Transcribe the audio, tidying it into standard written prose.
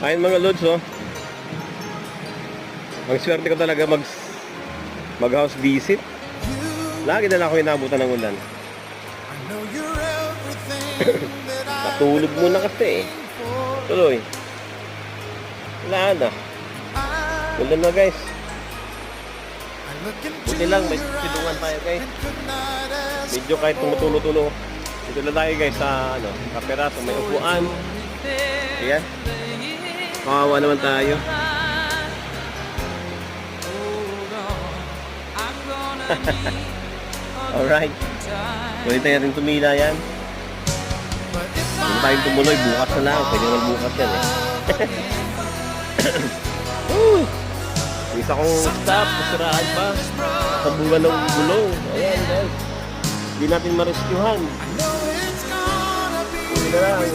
Ayun mga lods, oh. Ang swerte ko talaga mag house visit. Lagi na lang ako inabutan ng ulan. Natulog muna kasi eh. Tuloy. Wala na. Ulan na guys. Buti lang may silungan tayo guys. Medyo kahit tumutulo-tulo. Dito na tayo guys sa kaperaso, may upuan. Ayan. Kawawa naman tayo. Alright. Pwede tayo natin tumila yan. Kung tayong tumuloy, bukas na lang. Pwede naman bukas yan eh. Isa kong stop, kasiraan pa. Sa bunga ng gulong. Ayan guys. Hindi natin ma-rescuehan. Pwede na lang.